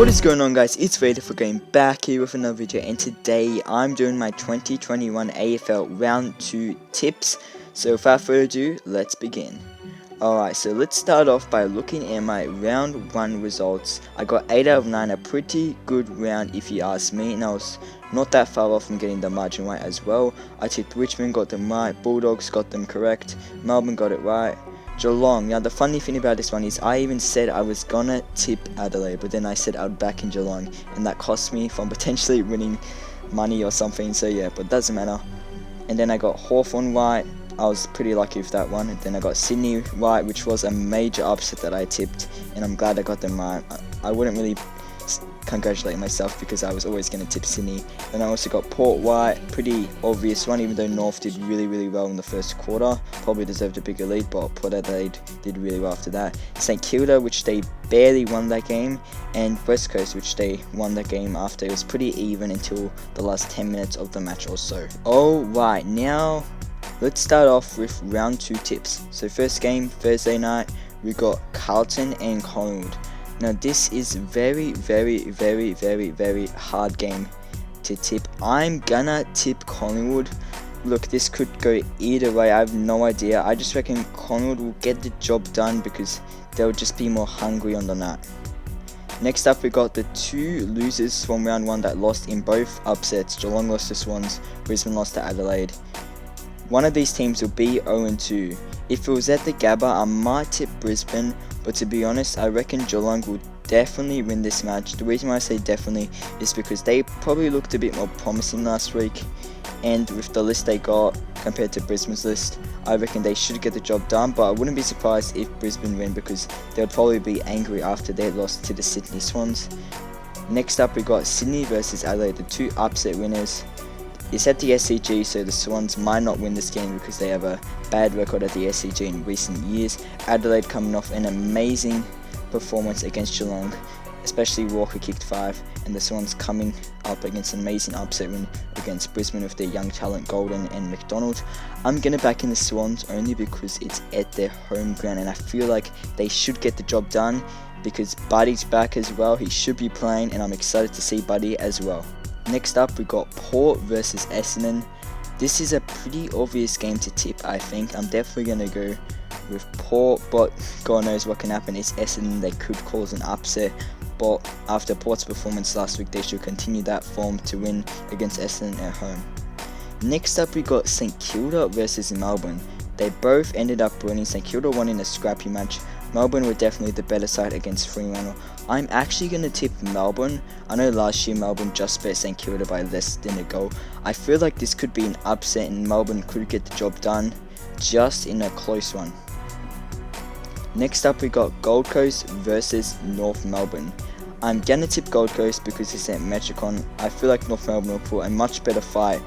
What is going on, guys? It's Vader for Game back here with another video, and today I'm doing my 2021 AFL Round 2 tips. So without further ado, let's begin. Alright, so let's start off by looking at my round 1 results. I got 8 out of 9, a pretty good round if you ask me, and I was not that far off from getting the margin right as well. I tipped Richmond, got them right, Bulldogs got them correct, Melbourne got it right, Geelong. Now the funny thing about this one is I even said I was gonna tip Adelaide, but then I said I'd back in Geelong, and that cost me from potentially winning money or something, so yeah, but doesn't matter. And then I got Hawthorn right. I was pretty lucky with that one. And then I got Sydney right, which was a major upset that I tipped, and I'm glad I got them right. I wouldn't really congratulate myself because I was always going to tip Sydney. Then I also got Port right, pretty obvious one, even though North did really well in the first quarter, probably deserved a bigger lead, but Port Adelaide did really well after that. St Kilda, which they barely won that game, and West Coast, which they won that game after. It was pretty even until the last 10 minutes of the match or so. Alright, now let's start off with round 2 tips. So first game, Thursday night, we got Carlton and Collingwood. Now this is very hard game to tip. I'm gonna tip Collingwood. Look, this could go either way, I have no idea. I just reckon Collingwood will get the job done because they'll just be more hungry on the night. Next up, we got the 2 losers from round 1 that lost in both upsets. Geelong lost to Swans, Brisbane lost to Adelaide. One of these teams will be 0-2. If it was at the Gabba, I might tip Brisbane, but to be honest, I reckon Geelong will definitely win this match. The reason why I say definitely is because they probably looked a bit more promising last week, and with the list they got compared to Brisbane's list, I reckon they should get the job done, but I wouldn't be surprised if Brisbane win because they would probably be angry after they lost to the Sydney Swans. Next up, we got Sydney versus Adelaide, the 2 upset winners. It's at the SCG, so the Swans might not win this game because they have a bad record at the SCG in recent years. Adelaide coming off an amazing performance against Geelong, especially Walker kicked 5, and the Swans coming up against an amazing upset win against Brisbane with their young talent Golden and McDonald. I'm going to back in the Swans only because it's at their home ground, and I feel like they should get the job done because Buddy's back as well. He should be playing, and I'm excited to see Buddy as well. Next up, we got Port versus Essendon. This is a pretty obvious game to tip, I think. I'm definitely going to go with Port, but God knows what can happen. It's Essendon, they could cause an upset, but after Port's performance last week, they should continue that form to win against Essendon at home. Next up, we got St Kilda versus Melbourne. They both ended up winning. St Kilda won in a scrappy match. Melbourne were definitely the better side against Fremantle. I'm actually going to tip Melbourne. I know last year Melbourne just beat St Kilda by less than a goal. I feel like this could be an upset and Melbourne could get the job done just in a close one. Next up, we got Gold Coast versus North Melbourne. I'm going to tip Gold Coast because it's at Metricon. I feel like North Melbourne will put a much better fight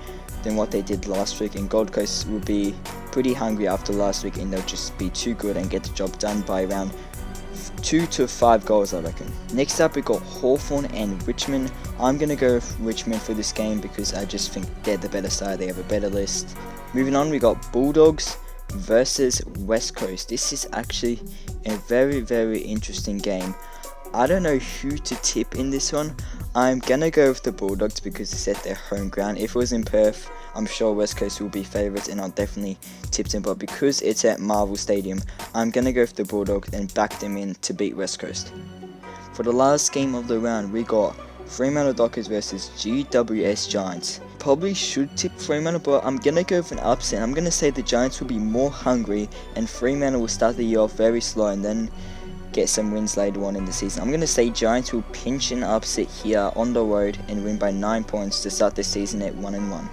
than what they did last week, and Gold Coast will be pretty hungry after last week, and they'll just be too good and get the job done by around 2 to 5 goals, I reckon. Next up, we got Hawthorn and Richmond. I'm going to go with Richmond for this game because I just think they're the better side. They have a better list. Moving on, we got Bulldogs versus West Coast. This is actually a very interesting game. I don't know who to tip in this one. I'm gonna go with the Bulldogs because it's at their home ground. If it was in Perth, I'm sure West Coast will be favourites and I'll definitely tip them, but because it's at Marvel Stadium, I'm gonna go with the Bulldogs and back them in to beat West Coast. For the last game of the round, we got Fremantle Dockers versus Gws Giants. Probably should tip Fremantle, but I'm gonna go with an upset. I'm gonna say the Giants will be more hungry and Fremantle will start the year off very slow and then get some wins later on in the season. I'm going to say Giants will pinch an upset here on the road and win by 9 points to start the season at 1-1.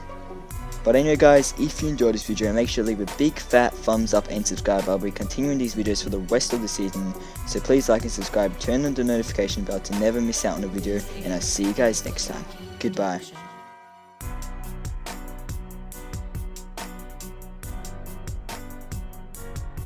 But anyway, guys, if you enjoyed this video, make sure to leave a big fat thumbs up and subscribe. I'll be continuing these videos for the rest of the season, so please like and subscribe, turn on the notification bell to never miss out on a video, and I'll see you guys next time. Goodbye.